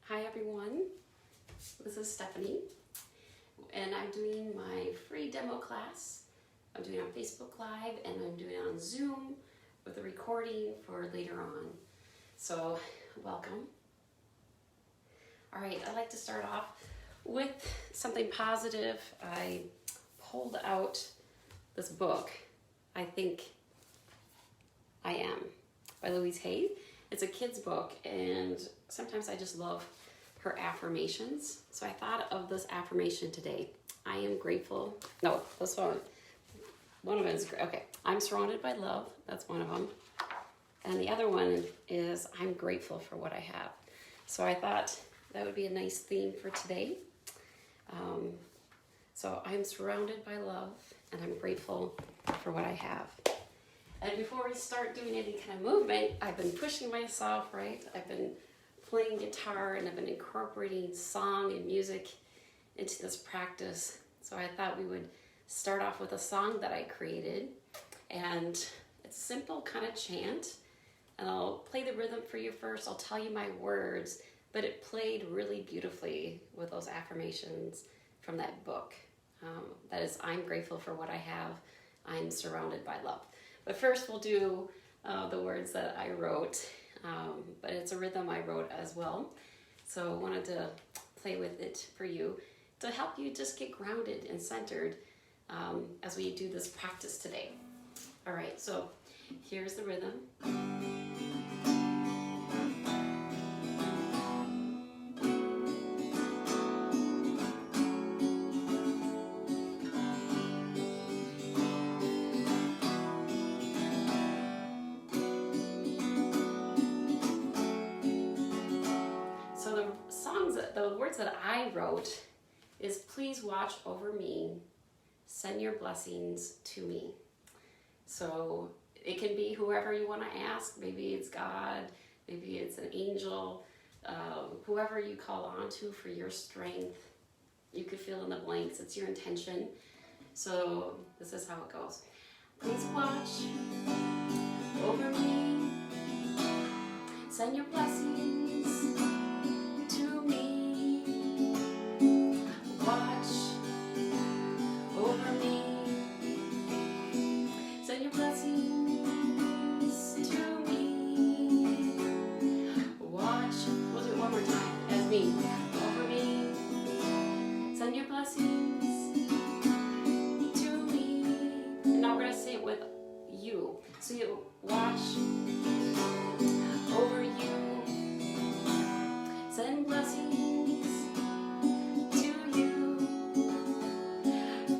Hi everyone, this is Stephanie, and I'm doing my free demo class. I'm doing it on Facebook Live, and I'm doing it on Zoom with a recording for later on. So, welcome. All right, I'd like to start off with something positive. I pulled out this book, I Think I Am, by Louise Hay. It's a kid's book, and sometimes I just love her affirmations. So I thought of this affirmation today. I am grateful. No, this one of them is, okay, I'm surrounded by love. That's one of them. And the other one is, I'm grateful for what I have. So I thought that would be a nice theme for today. So I'm surrounded by love, and I'm grateful for what I have. And before we start doing any kind of movement, I've been pushing myself, right? I've been playing guitar, and I've been incorporating song and music into this practice. So I thought we would start off with a song that I created, and it's a simple kind of chant. And I'll play the rhythm for you first. I'll tell you my words, but it played really beautifully with those affirmations from that book. That is, I'm grateful for what I have. I'm surrounded by love. But first we'll do the words that I wrote, but it's a rhythm I wrote as well. So I wanted to play with it for you to help you just get grounded and centered as we do this practice today. All right, so here's the rhythm. The words that I wrote is, please watch over me, send your blessings to me. So it can be whoever you want to ask. Maybe it's God, maybe it's an angel, whoever you call on to for your strength. You could fill in the blanks. It's your intention. So this is how it goes. Please watch over me, send your blessings to me. Watch over me, send your blessings to me. Watch, we'll do it one more time as me. Over me, send your blessings to me. And now we're going to say it with you. So you watch over you, send blessings to you.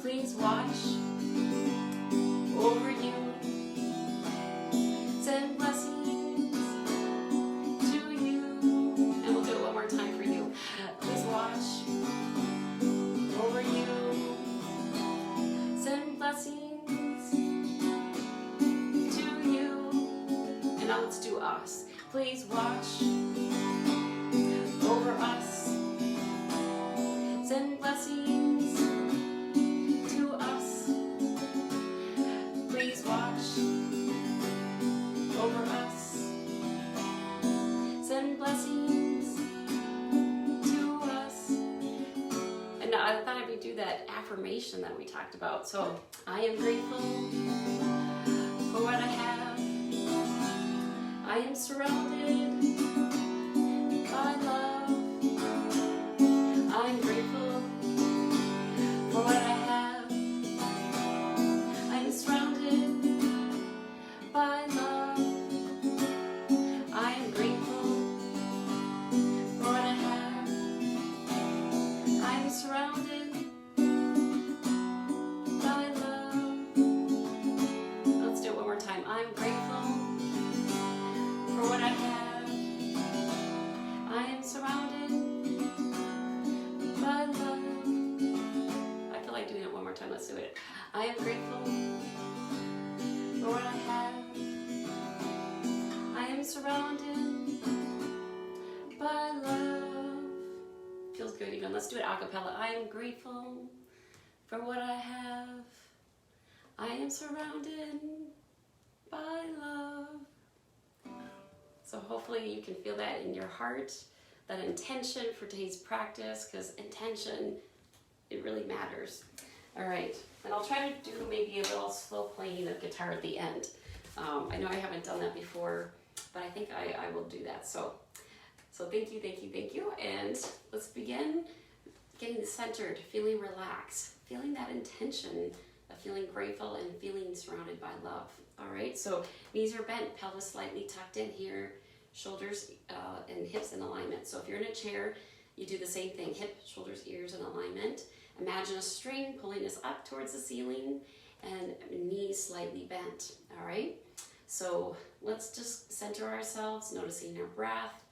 Please watch over you, send blessings to you. And we'll do it one more time for you. Please watch over you, send blessings to you. And now let's do us. Please watch over us, send blessings to us. Please watch over us, send blessings to us. And now I thought I would do that affirmation that we talked about. So I am grateful for what I have. I am surrounded by love. I'm grateful for what I have. I'm surrounded by love. I am grateful for what I have. I'm surrounded by love. Let's do it one more time. I'm grateful for what I have. I am surrounded by love. I feel like doing it one more time. Let's do it. I am grateful for what I have. I am surrounded by love. Feels good even. Let's do it a cappella. I am grateful for what I have. I am surrounded by love. So hopefully you can feel that in your heart. that intention for today's practice, because intention, it really matters. All right, and I'll try to do maybe a little slow playing of guitar at the end. I know I haven't done that before, but I think I will do that. So thank you, and let's begin getting centered, feeling relaxed, feeling that intention of feeling grateful and feeling surrounded by love. All right, so knees are bent, pelvis slightly tucked in here, shoulders and hips in alignment. So if you're in a chair, you do the same thing, hip, shoulders, ears in alignment. Imagine a string pulling us up towards the ceiling and knees slightly bent, all right? So let's just center ourselves, noticing our breath,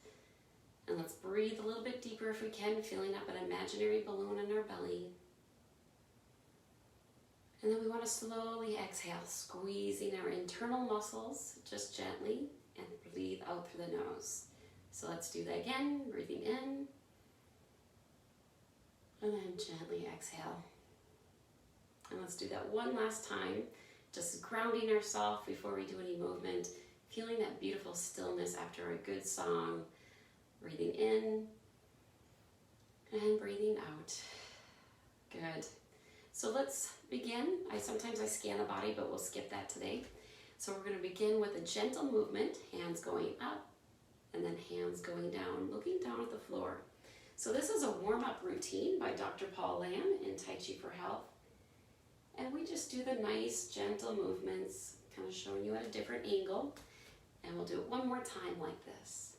and let's breathe a little bit deeper if we can, filling up an imaginary balloon in our belly. And then we want to slowly exhale, squeezing our internal muscles just gently, and breathe out through the nose. So let's do that again, breathing in, and then gently exhale. And let's do that one last time, just grounding ourselves before we do any movement, feeling that beautiful stillness after a good song, breathing in, and breathing out. Good. So let's begin. Sometimes I scan the body, but we'll skip that today. So we're going to begin with a gentle movement, hands going up and then hands going down, looking down at the floor. So this is a warm-up routine by Dr. Paul Lam in Tai Chi for Health. And we just do the nice, gentle movements, kind of showing you at a different angle. And we'll do it one more time like this.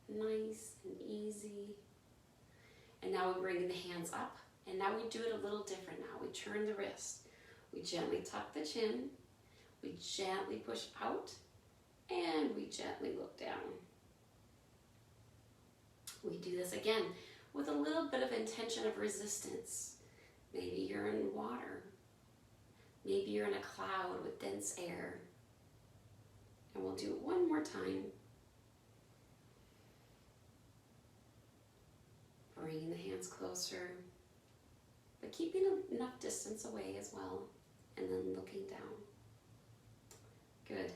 Nice and easy. And now we bring the hands up. And now we do it a little different now. We turn the wrist. We gently tuck the chin. We gently push out. And we gently look down. We do this again with a little bit of intention of resistance. Maybe you're in water. Maybe you're in a cloud with dense air. And we'll do it one more time. Bringing the hands closer, but keeping enough distance away as well, and then looking down. Good.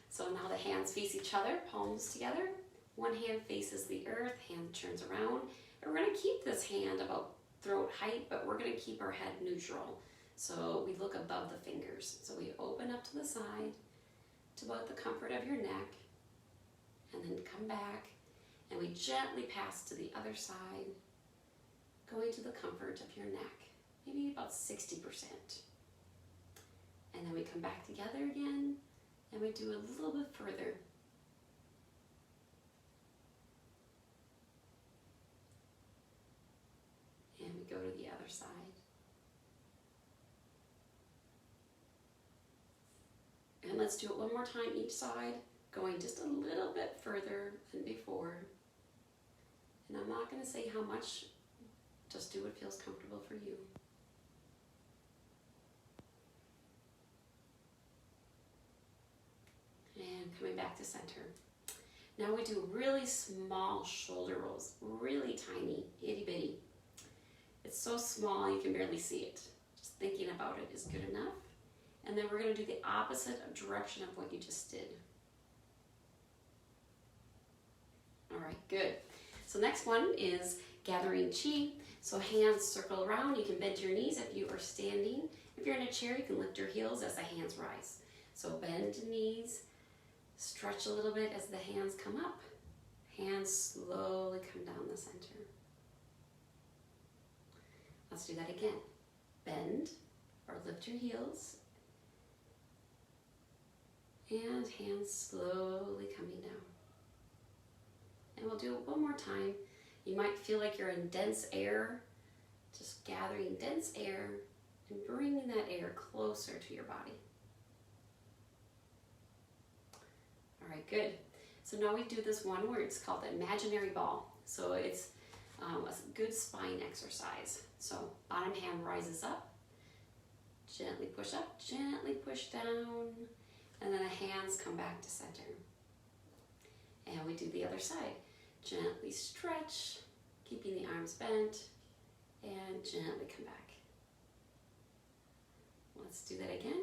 So now the hands face each other, palms together. One hand faces the earth, hand turns around. And we're going to keep this hand about throat height, but we're going to keep our head neutral. So we look above the fingers. So we open up to the side, to about the comfort of your neck, and then come back, and we gently pass to the other side, going to the comfort of your neck, maybe about 60%. And then we come back together again, and we do a little bit further. And we go to the other side. And let's do it one more time each side, going just a little bit further than before. And I'm not going to say how much, just do what feels comfortable for you. And coming back to center. Now we do really small shoulder rolls, really tiny, itty bitty. It's so small you can barely see it. Just thinking about it is good enough. And then we're going to do the opposite direction of what you just did. All right, good. So next one is gathering chi. So hands circle around. You can bend your knees if you are standing. If you're in a chair, you can lift your heels as the hands rise. So bend the knees, stretch a little bit as the hands come up. Hands slowly come down the center. Let's do that again. Bend or lift your heels. And hands slowly coming down. And we'll do it one more time. You might feel like you're in dense air, just gathering dense air and bringing that air closer to your body. All right, good. So now we do this one where it's called the imaginary ball. So it's a good spine exercise. So bottom hand rises up, gently push up, gently push down, and then the hands come back to center. And we do the other side. Gently stretch, keeping the arms bent, and gently come back. Let's do that again.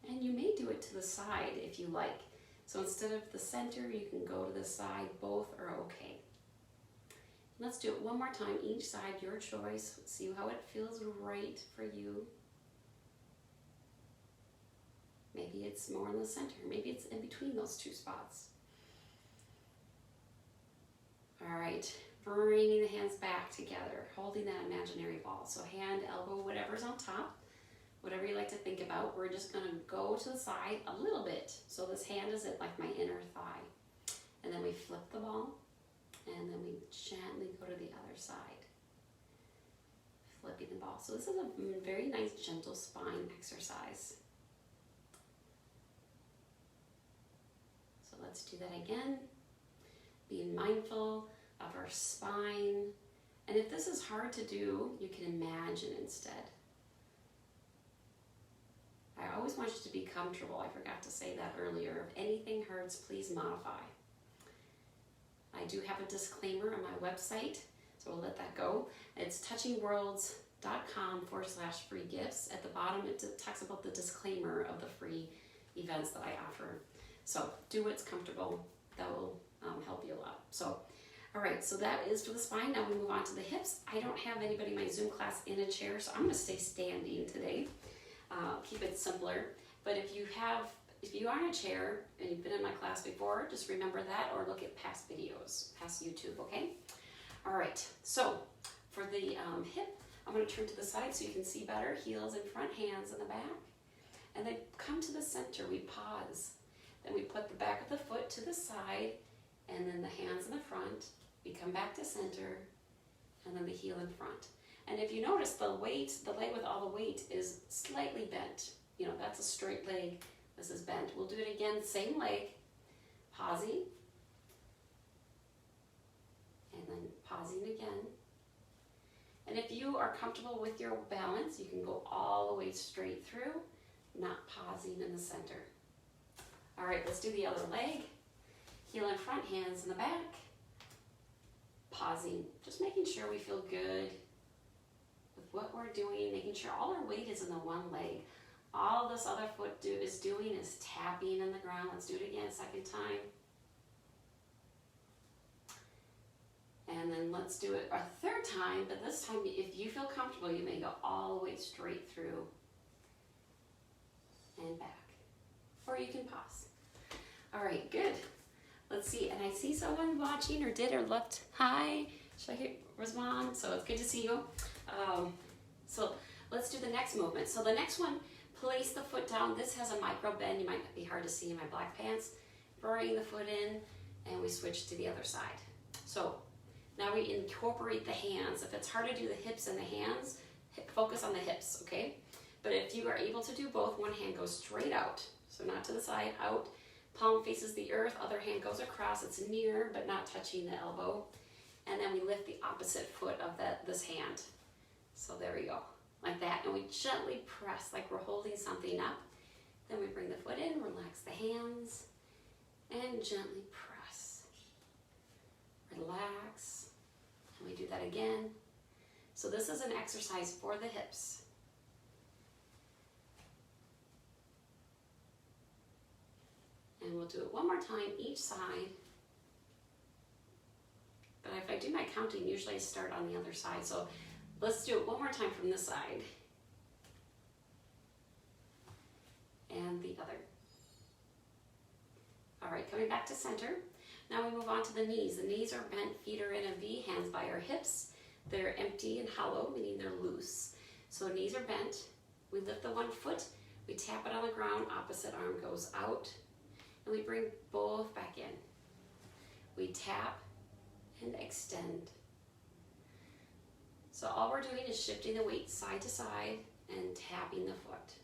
And you may do it to the side if you like. So instead of the center, you can go to the side. Both are okay. Let's do it one more time, each side, your choice. See how it feels right for you. Maybe it's more in the center. Maybe it's in between those two spots. All right, bringing the hands back together, holding that imaginary ball. So hand, elbow, whatever's on top, whatever you like to think about. We're just gonna go to the side a little bit. So this hand is at like my inner thigh. And then we flip the ball, and then we gently go to the other side. Flipping the ball. So this is a very nice, gentle spine exercise. So let's do that again. Being mindful of our spine. And if this is hard to do, you can imagine instead. I always want you to be comfortable. I forgot to say that earlier. If anything hurts, please modify. I do have a disclaimer on my website, so we'll let that go. It's touchingworlds.com/free gifts. At the bottom, it talks about the disclaimer of the free events that I offer. So do what's comfortable. That will help you a lot. So, all right, so that is for the spine. Now we move on to the hips. I don't have anybody in my Zoom class in a chair, so I'm going to stay standing today. Keep it simpler. But if you are in a chair and you've been in my class before, just remember that or look at past videos, past YouTube, okay? All right, so for the hip, I'm going to turn to the side so you can see better. Heels in front, hands in the back. And then come to the center, we pause. Then we put the back of the foot to the side, and then the hands in the front. We come back to center, and then the heel in front. And if you notice, the leg with all the weight is slightly bent. You know, that's a straight leg. This is bent. We'll do it again, same leg, pausing, and then pausing again. And if you are comfortable with your balance, you can go all the way straight through, not pausing in the center. All right, let's do the other leg. Heel in front, hands in the back. Pausing, just making sure we feel good with what we're doing, making sure all our weight is in the one leg. All this other foot is doing is tapping in the ground. Let's do it again, second time. And then let's do it a third time, but this time, if you feel comfortable, you may go all the way straight through and back. Or you can pause. All right, good. Let's see, and I see someone watching or did or left. Hi, should I respond? So it's good to see you. So let's do the next movement. So the next one, place the foot down. This has a micro bend. You might be hard to see in my black pants. Bring the foot in, and we switch to the other side. So now we incorporate the hands. If it's hard to do the hips and the hands, focus on the hips, okay? But if you are able to do both, one hand goes straight out. So not to the side, out. Palm faces the earth, other hand goes across. It's near, but not touching the elbow. And then we lift the opposite foot of this hand. So there we go, like that. And we gently press like we're holding something up. Then we bring the foot in, relax the hands, and gently press. Relax, and we do that again. So this is an exercise for the hips. And we'll do it one more time, each side. But if I do my counting, usually I start on the other side. So let's do it one more time from this side. And the other. All right, coming back to center. Now we move on to the knees. The knees are bent, feet are in a V, hands by our hips. They're empty and hollow, meaning they're loose. So knees are bent. We lift the one foot, we tap it on the ground, opposite arm goes out. And we bring both back in. We tap and extend. So all we're doing is shifting the weight side to side and tapping the foot.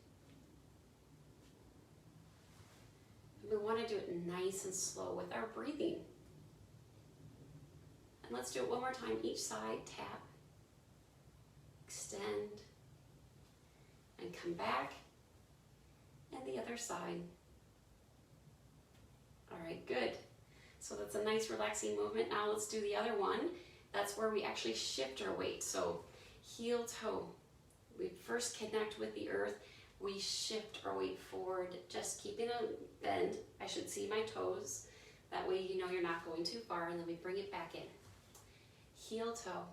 And we want to do it nice and slow with our breathing. And let's do it one more time, each side, tap, extend, and come back, and the other side. All right, good. So that's a nice relaxing movement. Now let's do the other one. That's where we actually shift our weight. So heel toe. We first connect with the earth, we shift our weight forward, just keeping a bend. I should see my toes. That way you know you're not going too far, and then we bring it back in. Heel toe,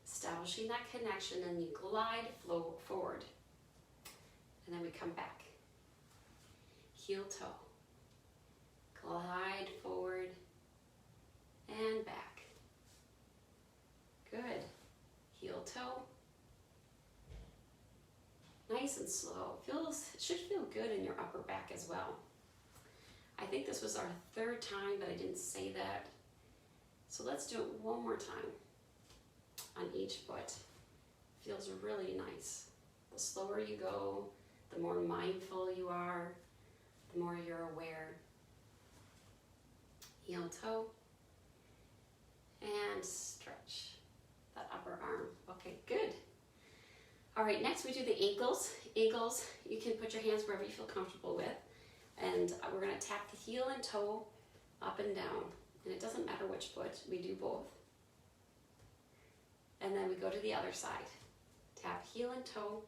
establishing that connection, and you glide flow forward. And then we come back. Heel toe, glide forward and back. Good. Heel toe. Nice and slow. It should feel good in your upper back as well. I think this was our third time, but I didn't say that. So let's do it one more time on each foot. Feels really nice. The slower you go, the more mindful you are, the more you're aware. Heel toe. And stretch that upper arm. Okay, good. All right, next we do the ankles. Ankles, you can put your hands wherever you feel comfortable with. And we're gonna tap the heel and toe up and down. And it doesn't matter which foot, we do both. And then we go to the other side. Tap heel and toe.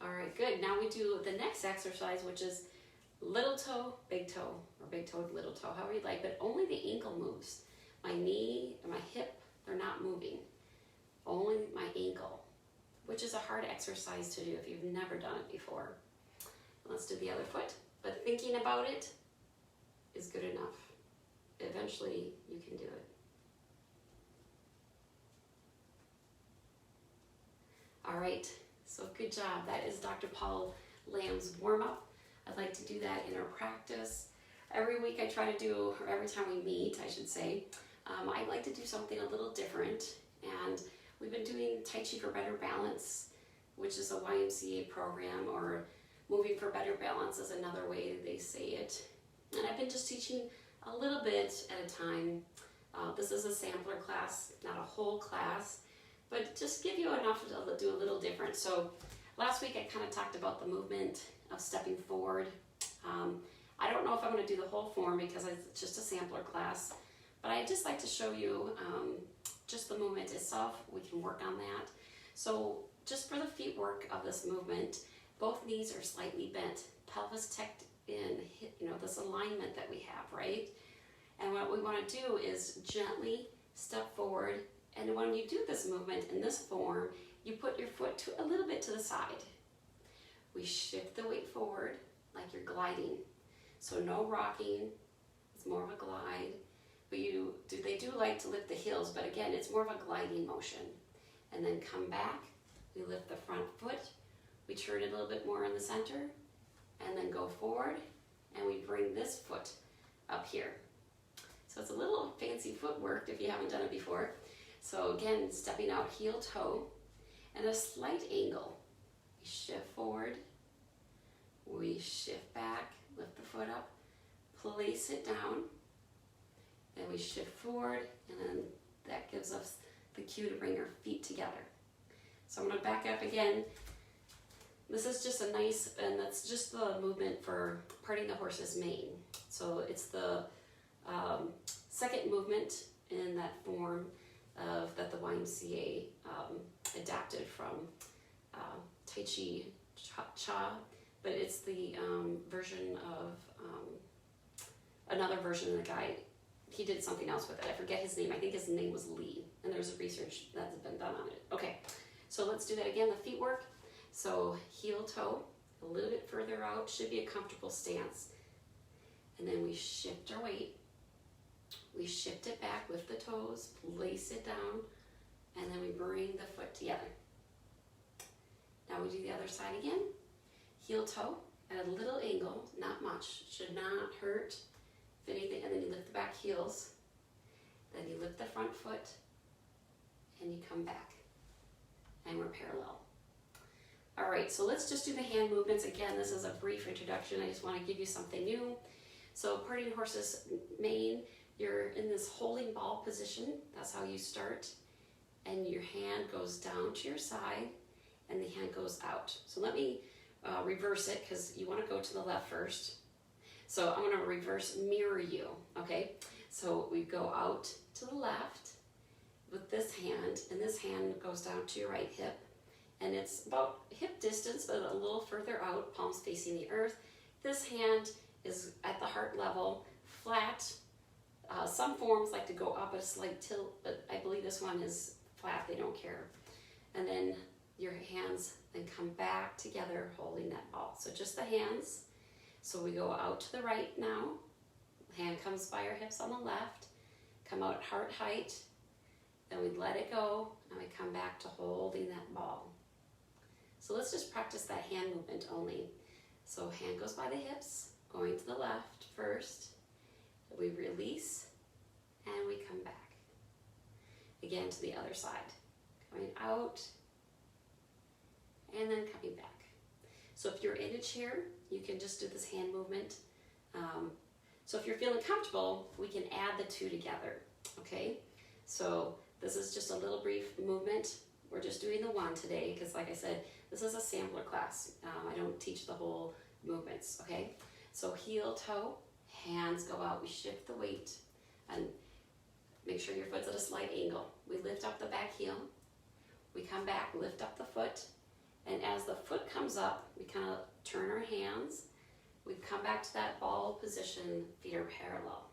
All right, good. Now we do the next exercise, which is little toe, or big toe, little toe, however you like, but only the ankle moves. My knee and my hip, they're not moving. Only my ankle, which is a hard exercise to do if you've never done it before. Let's do the other foot, but thinking about it is good enough. Eventually, you can do it. All right, so good job. That is Dr. Paul Lamb's warm-up. I'd like to do that in our practice. Every week I try to do, or every time we meet, I should say, I like to do something a little different. And we've been doing Tai Chi for Better Balance, which is a YMCA program, or Moving for Better Balance is another way they say it. And I've been just teaching a little bit at a time. This is a sampler class, not a whole class, but just give you enough to do a little different. So last week I kind of talked about the movement of stepping forward. I don't know if I'm going to do the whole form because it's just a sampler class, but I just like to show you just the movement itself. We can work on that. So just for the feet work of this movement, both knees are slightly bent, pelvis tucked in, this alignment that we have, right? And what we want to do is gently step forward. And when you do this movement in this form, you put your foot a little bit to the side. We shift the weight forward like you're gliding. So no rocking, it's more of a glide. But they do like to lift the heels, but again, it's more of a gliding motion. And then come back, we lift the front foot, we turn it a little bit more in the center, and then go forward, and we bring this foot up here. So it's a little fancy footwork if you haven't done it before. So again, stepping out heel toe, and a slight angle. We shift forward, we shift back, lift the foot up, place it down, then we shift forward, and then that gives us the cue to bring our feet together. So I'm going to back up again. This is just and that's just the movement for parting the horse's mane. So it's the second movement in that form that the YMCA adapted from Tai Chi Cha, but it's the version of another version of the guy. He did something else with it. I forget his name. I think his name was Lee, and there's research that's been done on it. Okay, so let's do that again, the feet work. So heel toe, a little bit further out, should be a comfortable stance. And then we shift our weight. We shift it back with the toes, place it down, and then we bring the foot together. Now we do the other side again. Heel toe at a little angle, not much, should not hurt, if anything, and then you lift the back heels. Then you lift the front foot, and you come back, and we're parallel. All right, so let's just do the hand movements. Again, this is a brief introduction. I just want to give you something new. So parting horse's mane, you're in this holding ball position. That's how you start. And your hand goes down to your side, and the hand goes out. So let me reverse it, because you want to go to the left first. So I'm going to reverse mirror you, okay? So we go out to the left, with this hand, and this hand goes down to your right hip, and it's about hip distance, but a little further out, palms facing the earth. This hand is at the heart level, flat. Some forms like to go up at a slight tilt, but I believe this one is flat, they don't care. And then your hands then come back together holding that ball. So just the hands. So we go out to the right now. Hand comes by our hips on the left, come out at heart height, then we let it go, and we come back to holding that ball. So let's just practice that hand movement only. So hand goes by the hips, going to the left first. We release, and we come back. Again to the other side. Coming out, and then coming back. So if you're in a chair, you can just do this hand movement. So if you're feeling comfortable, we can add the two together, okay? So this is just a little brief movement. We're just doing the one today because, like I said, this is a sampler class. I don't teach the whole movements, okay? So heel, toe, hands go out. We shift the weight and make sure your foot's at a slight angle. We lift up the back heel. We come back, lift up the foot. And as the foot comes up, we kind of turn our hands. We come back to that ball position, feet are parallel.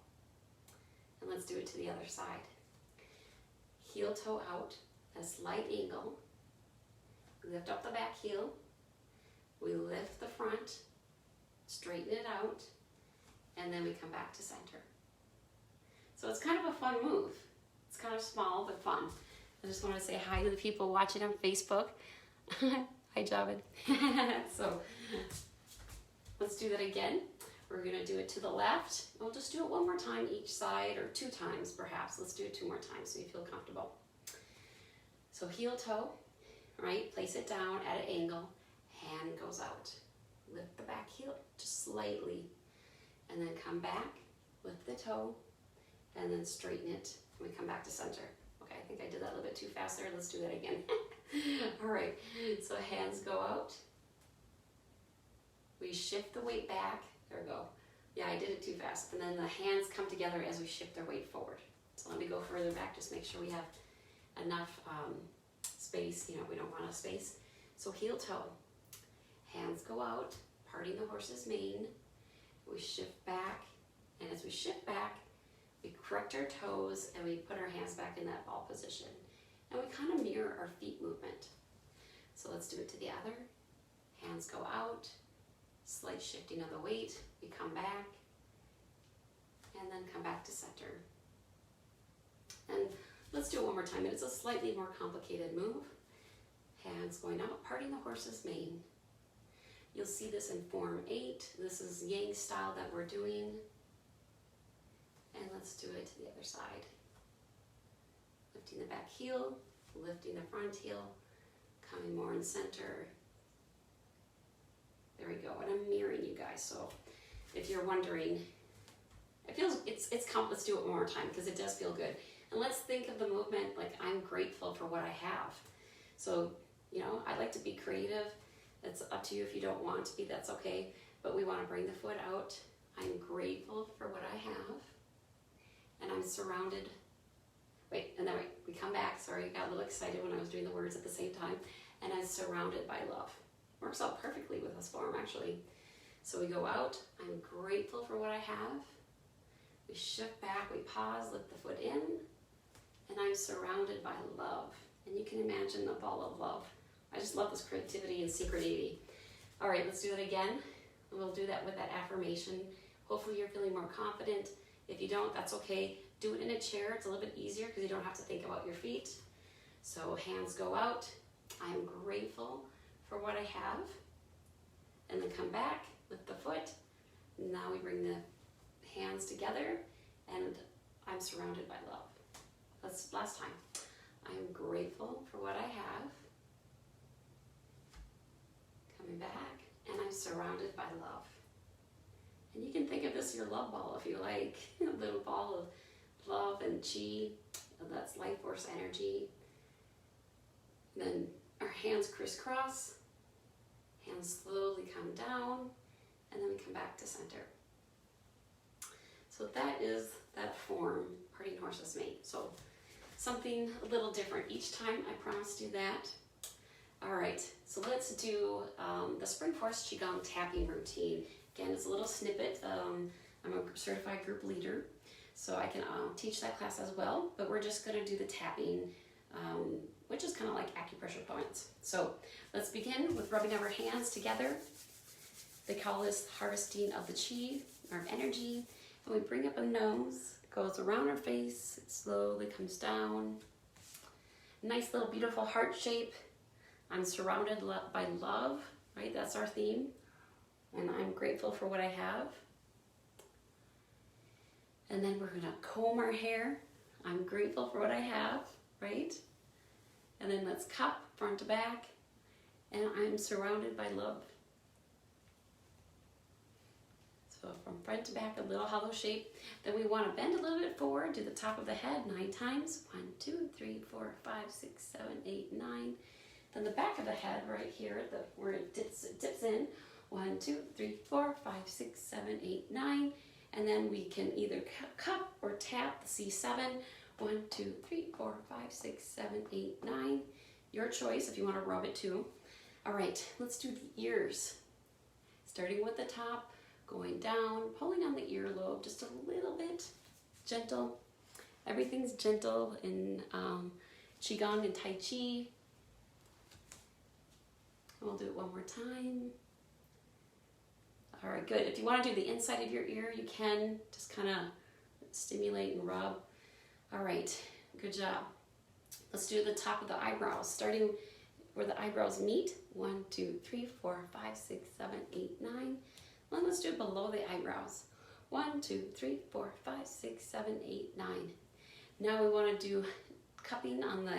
And let's do it to the other side. Heel, toe out, a slight angle. We lift up the back heel. We lift the front, straighten it out, and then we come back to center. So it's kind of a fun move. It's kind of small, but fun. I just want to say hi to the people watching on Facebook. Hi, Javed. So let's do that again. We're going to do it to the left. We'll just do it one more time each side, or 2 times perhaps. Let's do it 2 more times so you feel comfortable. So heel, toe, right? Place it down at an angle. Hand goes out. Lift the back heel just slightly. And then come back, lift the toe, and then straighten it. And we come back to center. Okay, I think I did that a little bit too fast there. Let's do that again. All right, so hands go out. We shift the weight back. There we go. Yeah, I did it too fast. And then the hands come together as we shift their weight forward. So let me go further back, just make sure we have enough space. You know, we don't run out of space. So heel, toe. Hands go out, parting the horse's mane. We shift back, and as we shift back, we correct our toes and we put our hands back in that ball position. And we kind of mirror our feet movement. So let's do it to the other. Hands go out, slight shifting of the weight. We come back, and then come back to center. And let's do it one more time. It's a slightly more complicated move. Hands going out, parting the horse's mane. You'll see this in Form 8. This is Yang style that we're doing. And let's do it to the other side. Lifting the back heel, lifting the front heel, coming more in center. There we go, and I'm mirroring you guys, so if you're wondering, it feels, let's do it one more time because it does feel good. And let's think of the movement like I'm grateful for what I have. So, you know, I like to be creative. It's up to you if you don't want to be, that's okay. But we want to bring the foot out. I'm grateful for what I have. And I'm surrounded, and then we come back. Sorry, I got a little excited when I was doing the words at the same time. And I'm surrounded by love. Works out perfectly with this form, actually. So we go out. I'm grateful for what I have. We shift back, we pause, lift the foot in. And I'm surrounded by love. And you can imagine a ball of love. I just love this creativity and secretivity. All right, let's do it again. We'll do that with that affirmation. Hopefully you're feeling more confident. If you don't, that's okay. Do it in a chair. It's a little bit easier because you don't have to think about your feet. So hands go out. I'm grateful for what I have. And then come back, lift the foot. Now we bring the hands together and I'm surrounded by love. Let's last time. I'm grateful for what I have. Coming back, and I'm surrounded by love. And you can think of this as your love ball if you like. A little ball of love and chi. That's life force energy. And then our hands crisscross. Hands slowly come down, and then we come back to center. So that is that form, parting horse's mane. So something a little different each time. I promise you that. All right, so let's do the Spring Force Qigong tapping routine. Again, it's a little snippet. I'm a certified group leader, so I can teach that class as well, but we're just gonna do the tapping, which is kind of like acupressure points. So let's begin with rubbing our hands together. They call this harvesting of the chi, or energy. And we bring up a nose, goes around our face, it slowly comes down. Nice little beautiful heart shape. I'm surrounded by love, right? That's our theme. And I'm grateful for what I have. And then we're gonna comb our hair. I'm grateful for what I have, right? And then let's cup front to back. And I'm surrounded by love. So from front to back, a little hollow shape. Then we want to bend a little bit forward, do the top of the head 9 times. 1, 2, 3, 4, 5, 6, 7, 8, 9. Then the back of the head right here, where it dips in. 1, 2, 3, 4, 5, 6, 7, 8, 9. And then we can either cup or tap the C7. 1, 2, 3, 4, 5, 6, 7, 8, 9. Your choice if you want to rub it too. All right, let's do the ears. Starting with the top, going down, pulling on the earlobe just a little bit, gentle. Everything's gentle in Qigong and Tai Chi. We'll do it one more time. All right, good. If you want to do the inside of your ear, you can just kind of stimulate and rub. All right, good job. Let's do the top of the eyebrows, starting where the eyebrows meet. 1, 2, 3, 4, 5, 6, 7, 8, 9. Then let's do it below the eyebrows. 1, 2, 3, 4, 5, 6, 7, 8, 9. Now we want to do cupping on the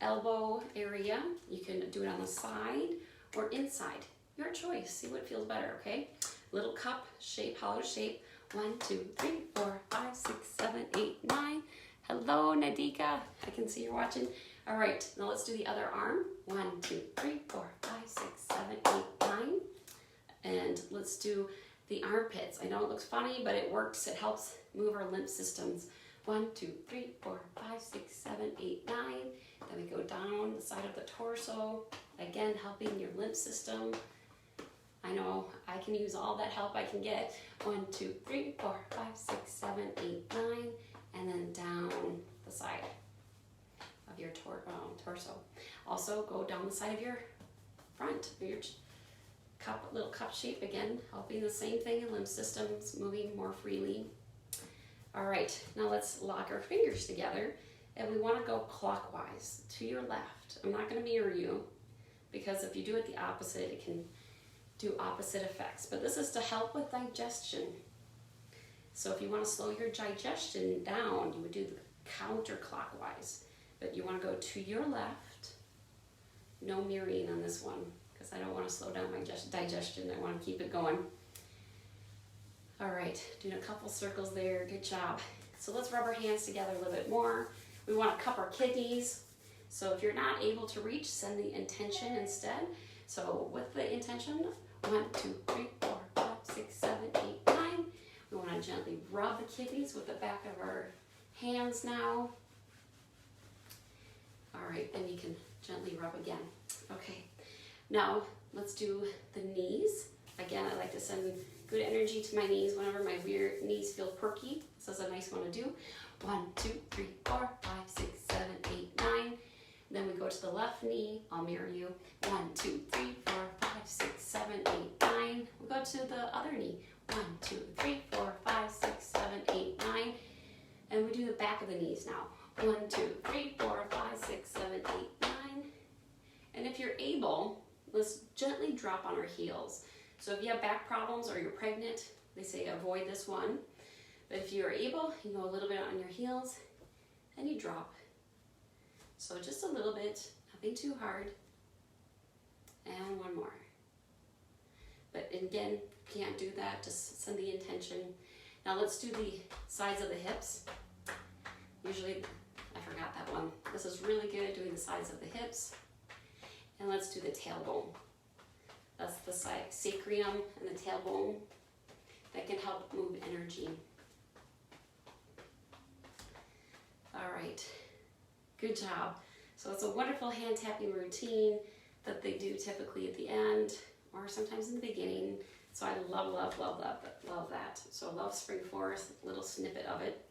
elbow area. You can do it on the side or inside. Your choice. See what feels better, okay? Little cup shape, hollow shape. 1, 2, 3, 4, 5, 6, 7, 8, 9. Hello, Nadika. I can see you're watching. All right, now let's do the other arm. 1, 2, 3, 4, 5, 6, 7, 8, 9. And let's do the armpits. I know it looks funny, but it works. It helps move our lymph systems. 1, 2, 3, 4, 5, 6, 7, 8, 9. Then we go down the side of the torso. Again, helping your lymph system. I know I can use all that help I can get. 1, 2, 3, 4, 5, 6, 7, 8, 9. And then down the side of your torso. Also go down the side of your front, your cup, little cup shape again, helping the same thing in lymph systems, moving more freely. All right, now let's lock our fingers together, and we want to go clockwise to your left. I'm not going to mirror you, because if you do it the opposite, it can do opposite effects. But this is to help with digestion. So if you want to slow your digestion down, you would do the counterclockwise. But you want to go to your left. No mirroring on this one, because I don't want to slow down my digestion. I want to keep it going. All right, doing a couple circles there. Good job. So let's rub our hands together a little bit more. We want to cup our kidneys. So if you're not able to reach, send the intention instead. So with the intention, 1, 2, 3, 4, 5, 6, 7, 8, 9. We want to gently rub the kidneys with the back of our hands now. All right, then you can gently rub again. Okay, now let's do the knees. Again, I like to send good energy to my knees whenever my weird knees feel perky. This is a nice one to do. 1, 2, 3, 4, 5, 6, 7, 8, 9. Then we go to the left knee. I'll mirror you. 1, 2, 3, 4, 5, 6, 7, 8, 9. We go to the other knee. 1, 2, 3, 4, 5, 6, 7, 8, 9. And we do the back of the knees now. 1, 2, 3, 4, 5, 6, 7, 8, 9. And if you're able, let's gently drop on our heels. So if you have back problems or you're pregnant, they say avoid this one. But if you are able, you go a little bit on your heels and you drop. So just a little bit, nothing too hard. And one more. But again, can't do that, just send the intention. Now let's do the sides of the hips. Usually, I forgot that one. This is really good, doing the sides of the hips. And let's do the tailbone. That's the side, sacrum and the tailbone. That can help move energy. All right. Good job. So it's a wonderful hand tapping routine that they do typically at the end or sometimes in the beginning. So I love, love, love, love, love that. So I love Spring Forest, a little snippet of it.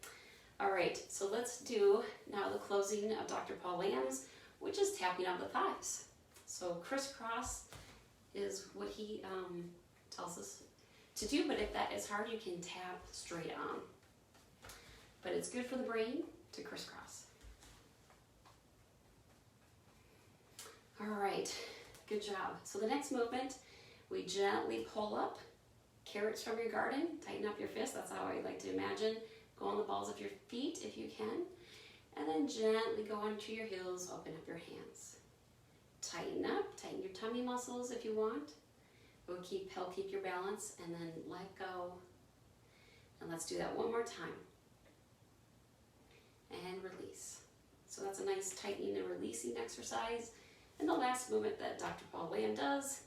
All right, so let's do now the closing of Dr. Paul Lamb's, which is tapping of the thighs. So crisscross is what he tells us to do, but if that is hard, you can tap straight on. But it's good for the brain to crisscross. All right, good job. So the next movement, we gently pull up carrots from your garden, tighten up your fist, that's how I like to imagine. Go on the balls of your feet if you can, and then gently go onto your heels, open up your hands. Tighten up, tighten your tummy muscles if you want. It will help keep your balance, and then let go. And let's do that one more time. And release. So that's a nice tightening and releasing exercise. And the last movement that Dr. Paul Lamb does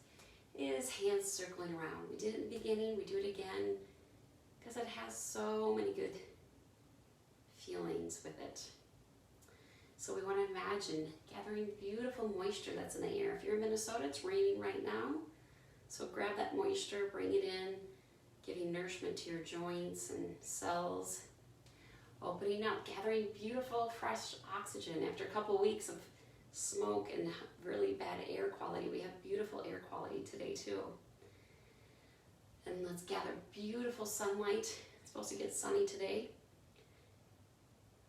is hands circling around. We did it in the beginning, we do it again, because it has so many good feelings with it. So we want to imagine gathering beautiful moisture that's in the air. If you're in Minnesota, it's raining right now. So grab that moisture, bring it in, giving nourishment to your joints and cells. Opening up, gathering beautiful fresh oxygen. After a couple weeks of smoke and really bad air quality, we have beautiful air quality today too. And let's gather beautiful sunlight. It's supposed to get sunny today.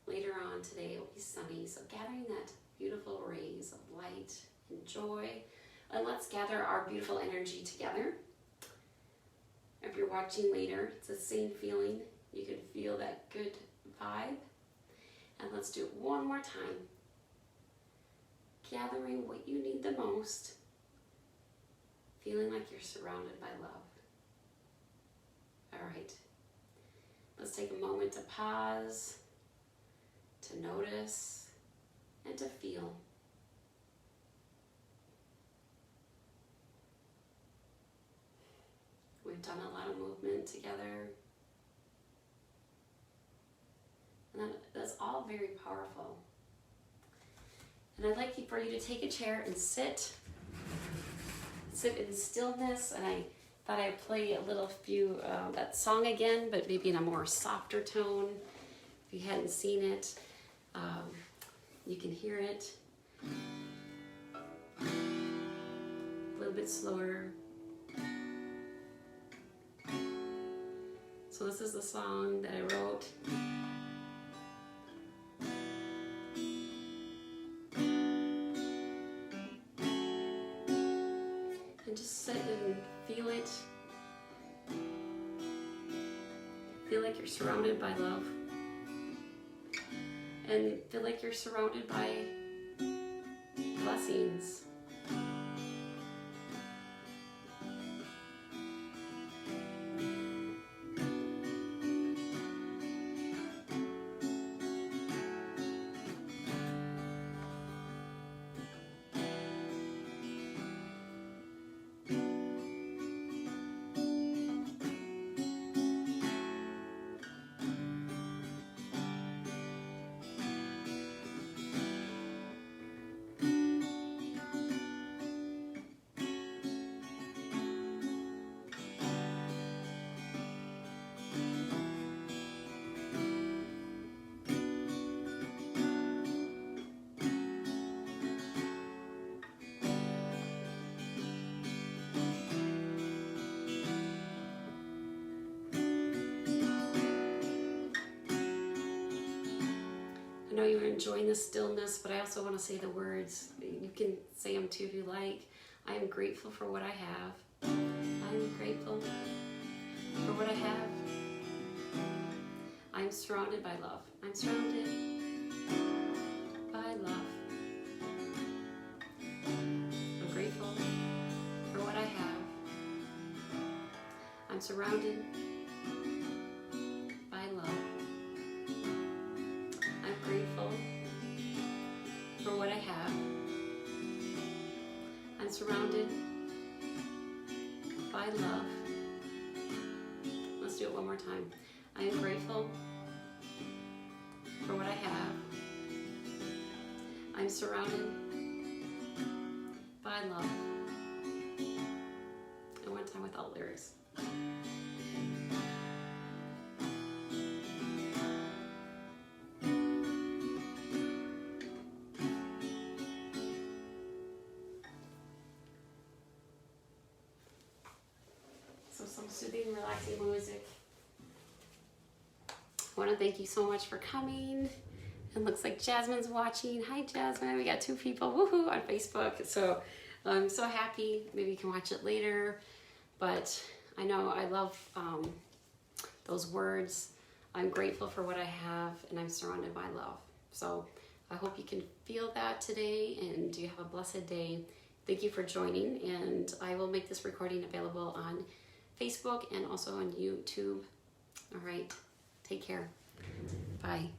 Later on today it will be sunny, so gathering that beautiful rays of light and joy. And let's gather our beautiful energy together. If you're watching later, it's the same feeling. You can feel that good vibe. And let's do it one more time. Gathering what you need the most. Feeling like you're surrounded by love. All right. Let's take a moment to pause, to notice, and to feel. We've done a lot of movement together. And that's all very powerful. And I'd like for you to take a chair and sit in stillness. And I thought I'd play a little few, that song again, but maybe in a more softer tone. If you hadn't seen it, you can hear it. A little bit slower. So this is the song that I wrote. And just sit and feel it. Feel like you're surrounded by love. And feel like you're surrounded by blessings. I know you're enjoying the stillness, but I also want to say the words. You can say them too if you like. I am grateful for what I have. I am grateful for what I have. I'm surrounded by love. I'm surrounded by love. I'm grateful for what I have. I'm surrounded by love. I'm grateful for what I have. I'm surrounded by love. Let's do it one more time. I am grateful for what I have. I'm surrounded by love. And one time without lyrics. So some soothing, relaxing music. I want to thank you so much for coming. It looks like Jasmine's watching. Hi, Jasmine. We got 2 people, woohoo, on Facebook. So I'm so happy. Maybe you can watch it later. But I know I love those words. I'm grateful for what I have, and I'm surrounded by love. So I hope you can feel that today, and you have a blessed day. Thank you for joining, and I will make this recording available on Facebook and also on YouTube. All right. Take care. Bye.